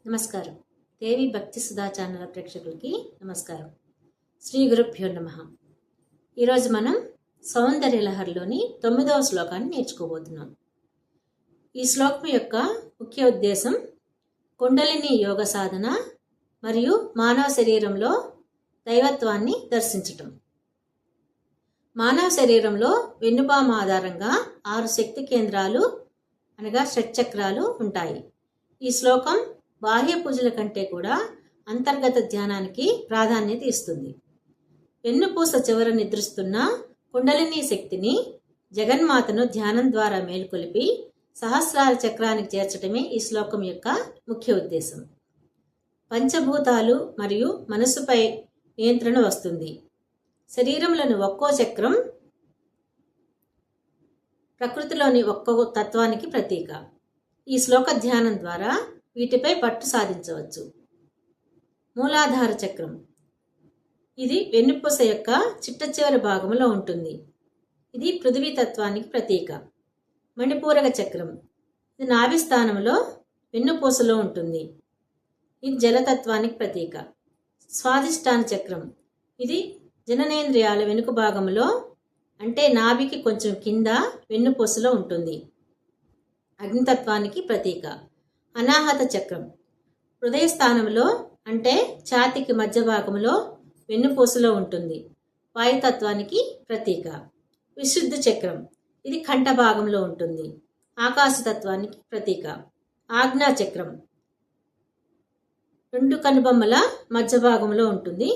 నమస్కారం. దేవి భక్తి సుధా ఛానల్ ప్రేక్షకులకి నమస్కారం. శ్రీ గురుభ్యో నమః. ఈరోజు మనం సౌందర్య లహరిలోని 9వ శ్లోకాన్ని నేర్చుకోబోతున్నాం. ఈ శ్లోకం యొక్క ముఖ్య ఉద్దేశం కుండలిని యోగ సాధన మరియు మానవ శరీరంలో దైవత్వాన్ని దర్శించటం. మానవ శరీరంలో వెన్నుపాము ఆధారంగా 6 శక్తి కేంద్రాలు అనగా షట్చక్రాలు ఉంటాయి. ఈ శ్లోకం బాహ్య పూజల కంటే కూడా అంతర్గత ధ్యానానికి ప్రాధాన్యత ఇస్తుంది. వెన్నుపూస చివర నిద్రిస్తున్న కుండలిని శక్తిని జగన్మాతను ధ్యానం ద్వారా మేల్కొలిపి సహస్రార చక్రానికి చేర్చడమే ఈ శ్లోకం యొక్క ముఖ్య ఉద్దేశం. పంచభూతాలు మరియు మనస్సుపై నియంత్రణ వస్తుంది. శరీరంలోని ఒక్కో చక్రం ప్రకృతిలోని ఒక్కో తత్వానికి ప్రతీక. ఈ శ్లోక ధ్యానం ద్వారా వీటిపై పట్టు సాధించవచ్చు. మూలాధార చక్రం ఇది వెన్నుపూస యొక్క చిట్ట చివరి భాగంలో ఉంటుంది. ఇది పృథివీ తత్వానికి ప్రతీక. మణిపూరక చక్రం ఇది నాభి స్థానంలో వెన్నుపూసలో ఉంటుంది. ఇది జలతత్వానికి ప్రతీక. స్వాదిష్టాన చక్రం ఇది జననేంద్రియాల వెనుక భాగంలో అంటే నాభికి కొంచెం కింద వెన్నుపూసలో ఉంటుంది. అగ్నితత్వానికి ప్రతీక. అనాహత చక్రం హృదయ స్థానంలో అంటే ఛాతీకి మధ్య భాగంలో వెన్నుపూసలో ఉంటుంది. వాయుతత్వానికి ప్రతీక. విశుద్ధ చక్రం ఇది కంఠ భాగంలో ఉంటుంది. ఆకాశతత్వానికి ప్రతీక. ఆజ్ఞా చక్రం 2 కనుబొమ్మల మధ్య భాగంలో ఉంటుంది.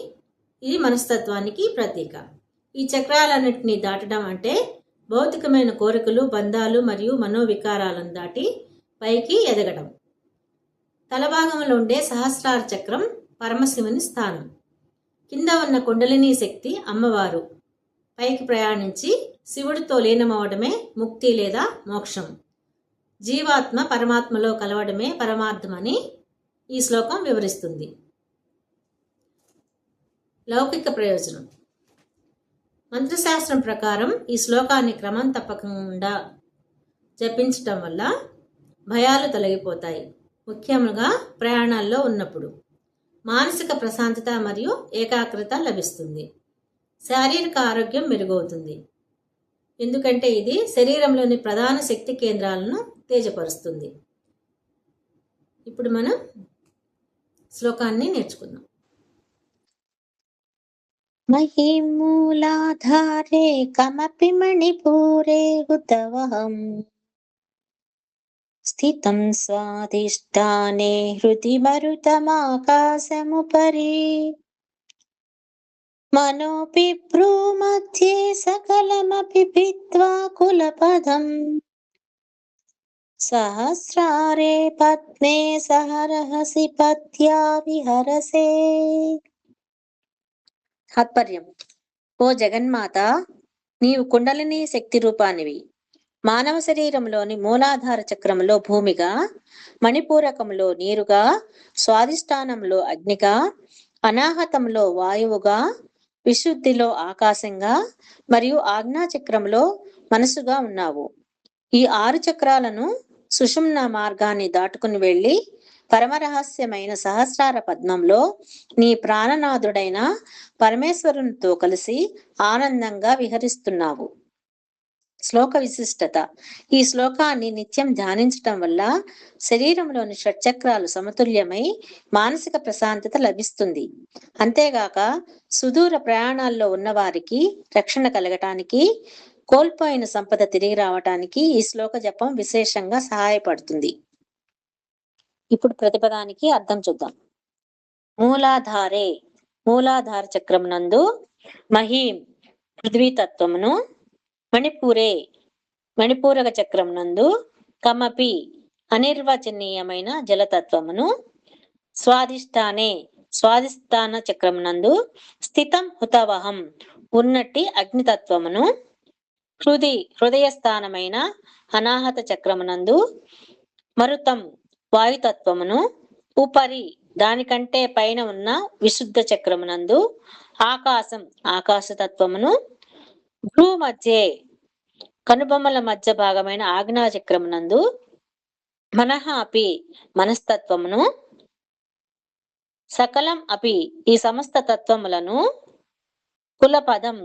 ఇది మనస్తత్వానికి ప్రతీక. ఈ చక్రాలన్నింటినీ దాటడం అంటే భౌతికమైన కోరికలు, బంధాలు మరియు మనోవికారాలను దాటి పైకి ఎదగడం. తలభాగంలో ఉండే సహస్రార చక్రం పరమశివుని స్థానం. కింద ఉన్న కుండలిని శక్తి అమ్మవారు. పైకి ప్రయాణించి శివుడితో లీనమవడమే ముక్తి లేదా మోక్షం. జీవాత్మ పరమాత్మలో కలవడమే పరమార్థమని ఈ శ్లోకం వివరిస్తుంది. లౌకిక ప్రయోజనం. మంత్రశాస్త్రం ప్రకారం ఈ శ్లోకాన్ని క్రమం తప్పకుండా జపించటం వల్ల భయాలు తొలగిపోతాయి. ముఖ్యంగా ప్రయాణాల్లో ఉన్నప్పుడు మానసిక ప్రశాంతత మరియు ఏకాగ్రత లభిస్తుంది. శారీరక ఆరోగ్యం మెరుగవుతుంది. ఎందుకంటే ఇది శరీరంలోని ప్రధాన శక్తి కేంద్రాలను తేజపరుస్తుంది. ఇప్పుడు మనం శ్లోకాన్ని నేర్చుకుందాం. మహిమూలాధారే కమపి మణిపూరే హుతవహం స్థితం స్వాధిష్టానే హృది మరుతమాకాశముపరి మనోపి భ్రూమధ్యే సకలమపి భిత్వా కులపదం సహస్రారే పద్మే సహరహసి పత్యా విహరసే. తాత్పర్యం. ఓ జగన్మాత, నీవు కుండలిని శక్తి రూపానివి. మానవ శరీరంలోని మూలాధార చక్రంలో భూమిగా, మణిపూరకంలో నీరుగా, స్వాధిష్టానంలో అగ్నిగా, అనాహతంలో వాయువుగా, విశుద్ధిలో ఆకాశంగా మరియు ఆజ్ఞాచక్రంలో మనసుగా ఉన్నావు. ఈ 6 చక్రాలను సుషుమ్న మార్గాన్ని దాటుకుని వెళ్లి పరమరహస్యమైన సహస్రార పద్మంలో నీ ప్రాణనాథుడైన పరమేశ్వరునితో కలిసి ఆనందంగా విహరిస్తున్నావు. శ్లోక విశిష్టత. ఈ శ్లోకాన్ని నిత్యం ధ్యానించటం వల్ల శరీరంలోని షట్చక్రాలు సమతుల్యమై మానసిక ప్రశాంతత లభిస్తుంది. అంతేగాక సుదూర ప్రయాణాల్లో ఉన్నవారికి రక్షణ కలగటానికి, కోల్పోయిన సంపద తిరిగి రావటానికి ఈ శ్లోక జపం విశేషంగా సహాయపడుతుంది. ఇప్పుడు ప్రతిపదానికి అర్థం చూద్దాం. మూలాధారే మూలాధార చక్రం నందు, మహీం పృథ్వీతత్వమును, మణిపూరే మణిపూరక చక్రం నందు, కమపి అనిర్వచనీయమైన జలతత్వమును, స్వాధిష్టానే స్వాధిష్టాన చక్రం నందు స్థితం హుతవహం ఉన్నట్టి అగ్నితత్వమును, హృదయ స్థానమైన అనాహత చక్రమునందు మరుతం వాయుతత్వమును, ఉపరి దానికంటే పైన ఉన్న విశుద్ధ చక్రమునందు ఆకాశం ఆకాశతత్వమును, భ్రూమధ్యే కనుబొమ్మల మధ్య భాగమైన ఆజ్ఞాచక్రమునందు మనః అపి మనస్తత్వమును, సకలం అపి ఈ సమస్త తత్వములను కులపదం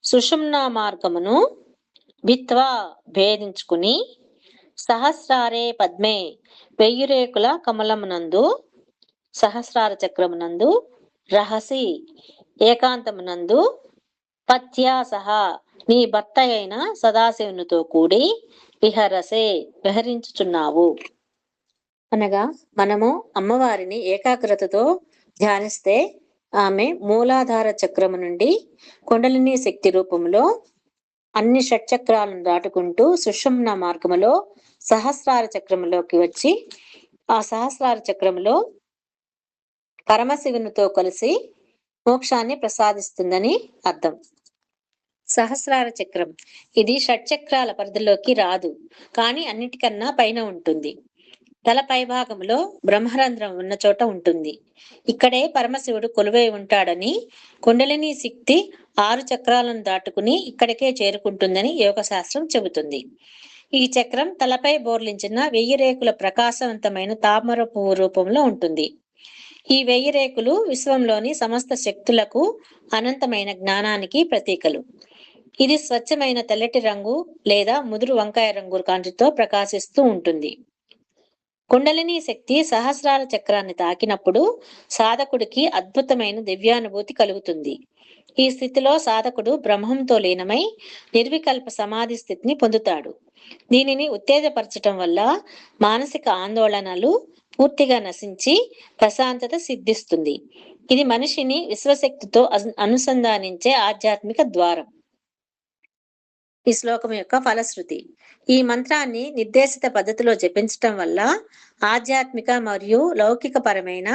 సుషుమ్నా మార్గమును భిత్వా భేదించుకుని సహస్రారే పద్మే వెయ్యిరేకుల కమలమునందు సహస్రార చక్రమునందు రహసి ఏకాంతమునందు పత్యా సహా నీ భర్త అయిన సదాశివునితో కూడి విహరించుచున్నావు. అనగా మనము అమ్మవారిని ఏకాగ్రతతో ధ్యానిస్తే ఆమె మూలాధార చక్రము నుండి కుండలిని శక్తి రూపంలో అన్ని షట్చక్రాలను దాటుకుంటూ సుషుమ్న మార్గములో సహస్రార చక్రములోకి వచ్చి ఆ సహస్రార చక్రములో పరమశివునితో కలిసి మోక్షాన్ని ప్రసాదిస్తుందని అర్థం. సహస్రార చక్రం ఇది షట్చక్రాల పరిధిలోకి రాదు, కానీ అన్నిటికన్నా పైన ఉంటుంది. తల పై భాగంలో బ్రహ్మరంధ్రం ఉన్న చోట ఉంటుంది. ఇక్కడే పరమశివుడు కొలువై ఉంటాడని, కుండలిని శక్తి 6 చక్రాలను దాటుకుని ఇక్కడికే చేరుకుంటుందని యోగ శాస్త్రం చెబుతుంది. ఈ చక్రం తలపై బోర్లించిన 1000 రేకుల ప్రకాశవంతమైన తామర పువ్వు రూపంలో ఉంటుంది. ఈ 1000 రేకులు విశ్వంలోని సమస్త శక్తులకు, అనంతమైన జ్ఞానానికి ప్రతీకలు. ఇది స్వచ్ఛమైన తెల్లటి రంగు లేదా ముదురు వంకాయ రంగు కాంతితో ప్రకాశిస్తూ ఉంటుంది. కుండలిని శక్తి సహస్రార చక్రాన్ని తాకినప్పుడు సాధకుడికి అద్భుతమైన దివ్యానుభూతి కలుగుతుంది. ఈ స్థితిలో సాధకుడు బ్రహ్మంతో లీనమై నిర్వికల్ప సమాధి స్థితిని పొందుతాడు. దీనిని ఉత్తేజపరచటం వల్ల మానసిక ఆందోళనలు పూర్తిగా నశించి ప్రశాంతత సిద్ధిస్తుంది. ఇది మనిషిని విశ్వశక్తితో అనుసంధానించే ఆధ్యాత్మిక ద్వారం. ఈ శ్లోకం యొక్క ఫలశ్రుతి: ఈ మంత్రాన్ని నిర్దేశిత పద్ధతిలో జపించటం వల్ల ఆధ్యాత్మిక మరియు లౌకిక పరమైన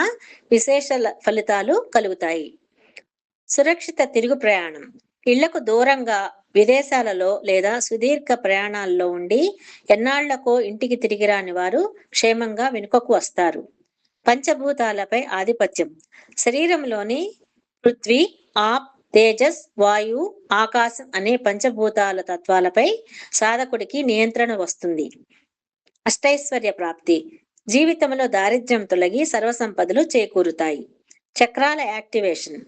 విశేష ఫలితాలు కలుగుతాయి. సురక్షిత తిరుగు ప్రయాణం. ఇళ్లకు దూరంగా, విదేశాలలో లేదా సుదీర్ఘ ప్రయాణాల్లో ఉండి ఎన్నాళ్లకో ఇంటికి తిరిగి రాని వారు క్షేమంగా వెనుకకు వస్తారు. పంచభూతాలపై ఆధిపత్యం. శరీరంలోని పృథ్వీ, ఆప్, తేజస్, వాయు, ఆకాశం అనే పంచభూతాల తత్వాలపై సాధకుడికి నియంత్రణ వస్తుంది. అష్టైశ్వర్య ప్రాప్తి. జీవితంలో దారిద్ర్యం తొలగి సర్వసంపదలు చేకూరుతాయి. చక్రాల యాక్టివేషన్.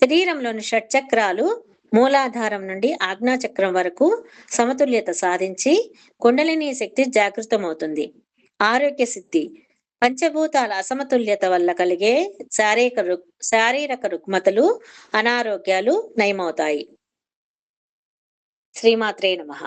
శరీరంలోని షట్చక్రాలు మూలాధారం నుండి ఆజ్ఞాచక్రం వరకు సమతుల్యత సాధించి కుండలిని శక్తి జాగృతమవుతుంది. ఆరోగ్య సిద్ధి. పంచభూతాల అసమతుల్యత వల్ల కలిగే శారీరక రుగ్మతలు, అనారోగ్యాలు నయమవుతాయి. శ్రీమాత్రే నమః.